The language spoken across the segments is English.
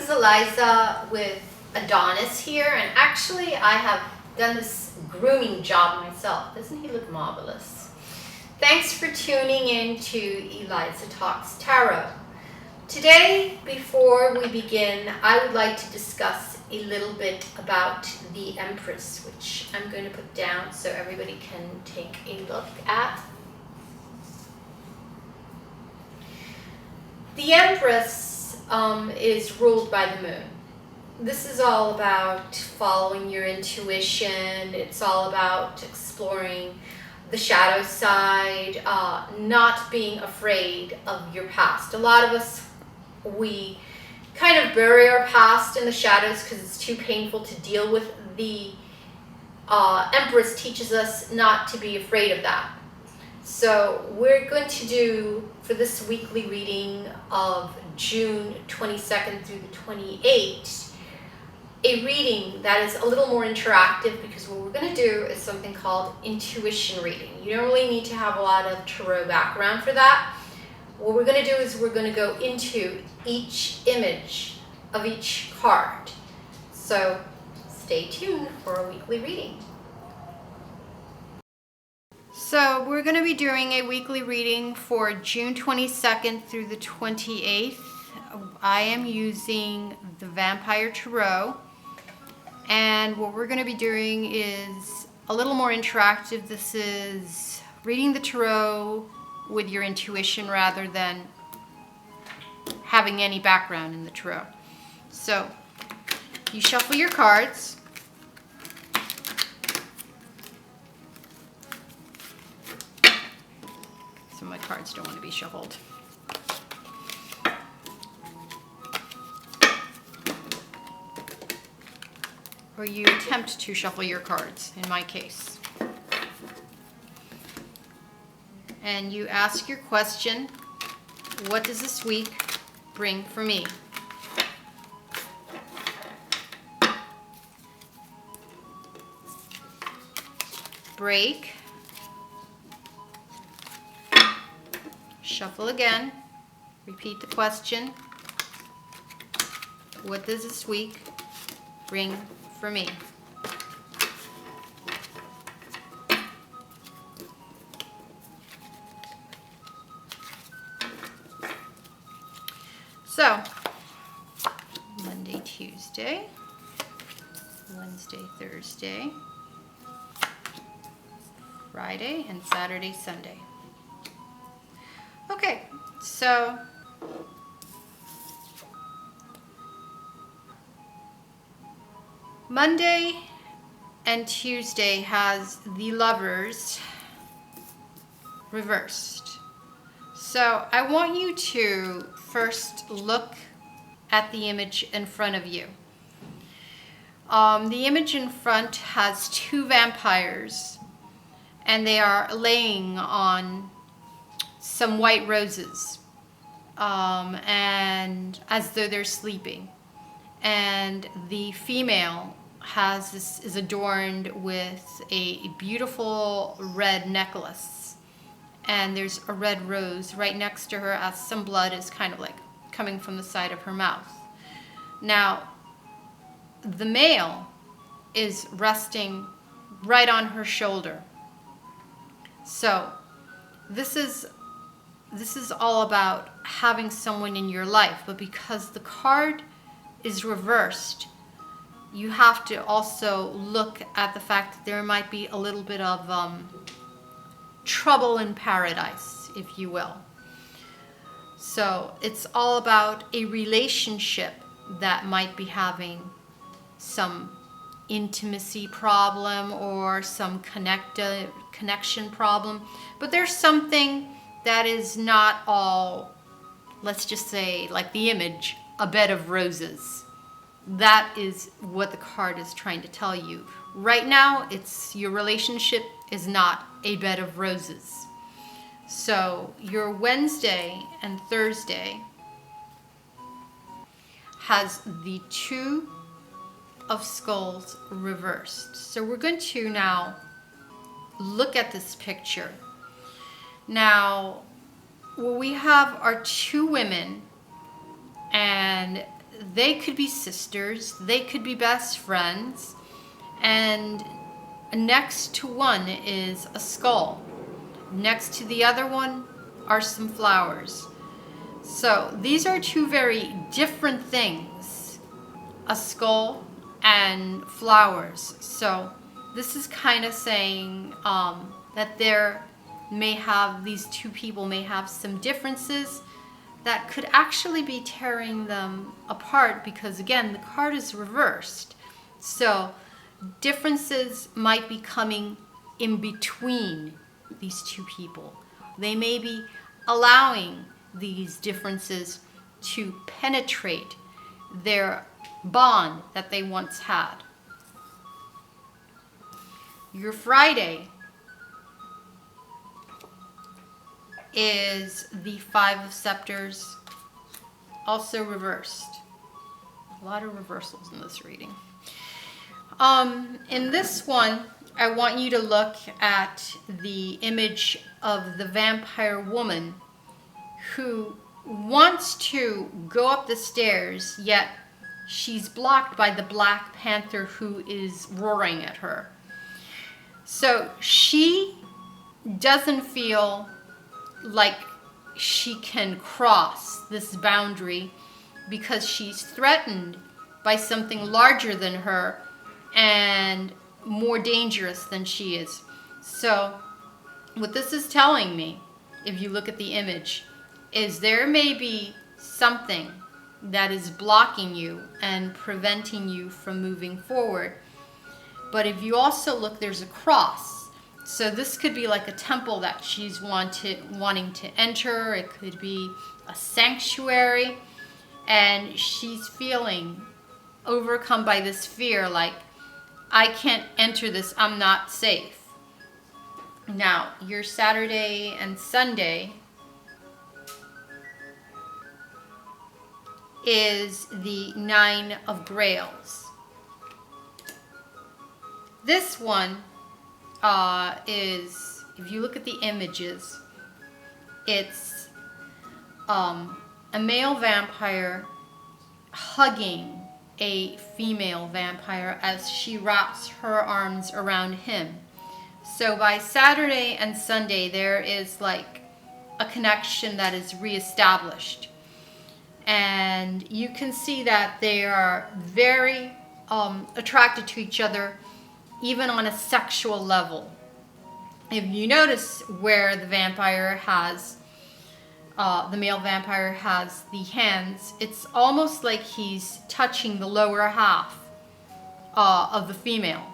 is Eliza with Adonis here, and actually I have done this grooming job myself. Doesn't he look marvelous? Thanks for tuning in to Eliza Talks Tarot. Today, before we begin, I would like to discuss a little bit about the Empress, which I'm going to put down so everybody can take a look at. The Empress is ruled by the moon. This is all about following your intuition. It's all about exploring the shadow side, not being afraid of your past. A lot of us, we kind of bury our past in the shadows because it's too painful to deal with. The Empress teaches us not to be afraid of that. So we're going to do, for this weekly reading of June 22nd through the 28th, a reading that is a little more interactive, because what we're going to do is something called intuition reading. You don't really need to have a lot of tarot background for that. What we're going to do is we're going to go into each image of each card. So stay tuned for a weekly reading. So we're going to be doing a weekly reading for June 22nd through the 28th. I am using the Vampire Tarot. And what we're going to be doing is a little more interactive. This is reading the tarot with your intuition rather than having any background in the tarot. So you shuffle your cards. Some of my cards don't want to be shuffled. Or you attempt to shuffle your cards, in my case. And you ask your question, what does this week bring for me? Break. Shuffle again. Repeat the question. What does this week bring for me? So, Monday, Tuesday, Wednesday, Thursday, Friday, and Saturday, Sunday. Okay, so Monday and Tuesday has the Lovers reversed. So I want you to first look at the image in front of you. The image in front has two vampires, and they are laying on some white roses, and as though they're sleeping. And the female is adorned with a beautiful red necklace, and there's a red rose right next to her, as some blood is kind of like coming from the side of her mouth. Now, the male is resting right on her shoulder. So this is all about having someone in your life, but because the card is reversed, you have to also look at the fact that there might be a little bit of trouble in paradise, if you will. So it's all about a relationship that might be having some intimacy problem or some connection problem, but there's something that is not all, let's just say, like the image, a bed of roses. That is what the card is trying to tell you. Right now, your relationship is not a bed of roses. So your Wednesday and Thursday has the Two of Skulls reversed. So we're going to now look at this picture. Now, what we have are two women, and and they could be sisters, they could be best friends, and next to one is a skull. Next to the other one are some flowers. So these are two very different things, a skull and flowers. So this is kind of saying that these two people may have some differences that could actually be tearing them apart, because again, the card is reversed. So differences might be coming in between these two people. They may be allowing these differences to penetrate their bond that they once had. Your Friday is the Five of Scepters, also reversed. A lot of reversals in this reading. In this one, I want you to look at the image of the vampire woman who wants to go up the stairs, yet she's blocked by the Black Panther who is roaring at her. So she doesn't feel like she can cross this boundary because she's threatened by something larger than her and more dangerous than she is. So what this is telling me, if you look at the image, is there may be something that is blocking you and preventing you from moving forward. But if you also look, there's a cross. So this could be like a temple that she's wanting to enter. It could be a sanctuary, and she's feeling overcome by this fear, like, I can't enter this, I'm not safe. Now, your Saturday and Sunday is the Nine of Grails. This one is, if you look at the images, it's a male vampire hugging a female vampire as she wraps her arms around him. So by Saturday and Sunday, there is like a connection that is reestablished. And you can see that they are very attracted to each other, even on a sexual level. If you notice where the vampire has, the male vampire has the hands, it's almost like he's touching the lower half of the female.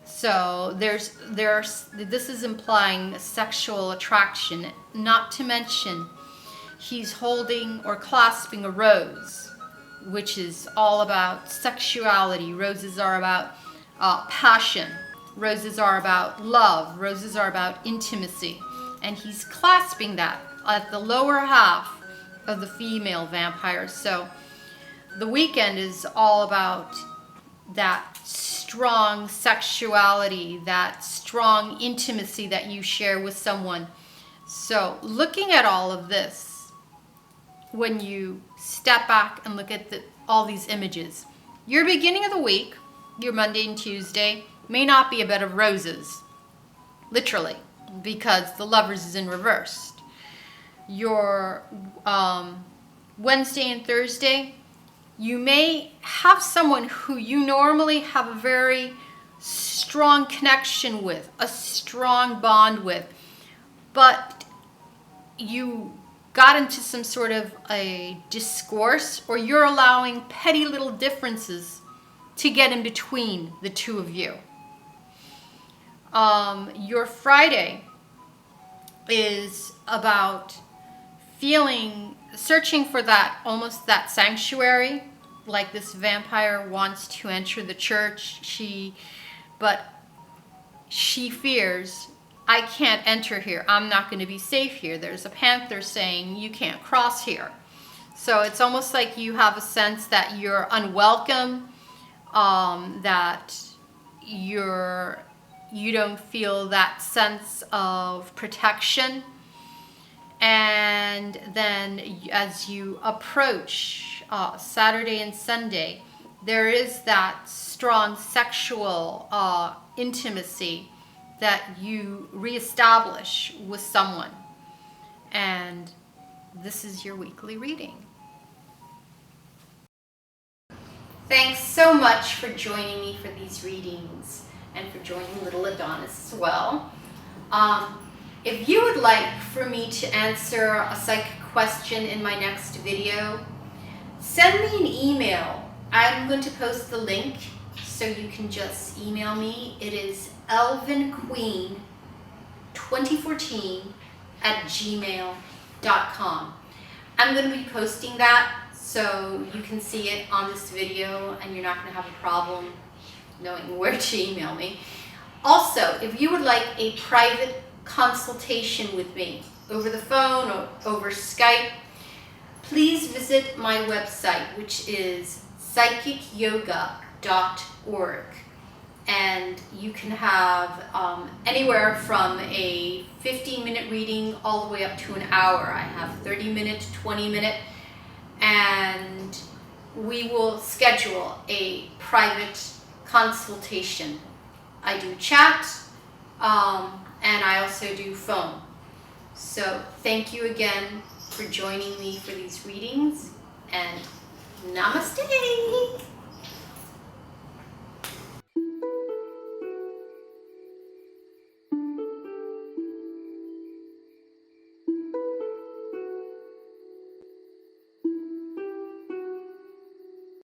So this is implying sexual attraction, not to mention he's holding or clasping a rose, which is all about sexuality. Roses are about passion. Roses are about love. Roses are about intimacy. And he's clasping that at the lower half of the female vampire. So the weekend is all about that strong sexuality, that strong intimacy that you share with someone. So looking at all of this, when you step back and look at all these images, your beginning of the week, your Monday and Tuesday, may not be a bed of roses, literally, because the Lovers is in reverse. Your Wednesday and Thursday, you may have someone who you normally have a very strong connection with, a strong bond with, but you got into some sort of a discourse, or you're allowing petty little differences to get in between the two of you. Your Friday is about searching for almost that sanctuary, like this vampire wants to enter the church, but she fears, I can't enter here, I'm not going to be safe here, there's a panther saying you can't cross here. So it's almost like you have a sense that you're unwelcome, that you don't feel that sense of protection. And then as you approach Saturday and Sunday, there is that strong sexual intimacy that you reestablish with someone. And this is your weekly reading. Thanks so much for joining me for these readings and for joining Little Adonis as well. If you would like for me to answer a psychic question in my next video, send me an email. I'm going to post the link so you can just email me. It is elvinqueen2014@gmail.com. I'm going to be posting that so you can see it on this video and you're not going to have a problem knowing where to email me. Also, if you would like a private consultation with me over the phone or over Skype, please visit my website, which is psychicyoga.org. And you can have anywhere from a 15-minute reading all the way up to an hour. I have 30-minute, 20-minute, and we will schedule a private consultation. I do chat, and I also do phone. So thank you again for joining me for these readings, and namaste.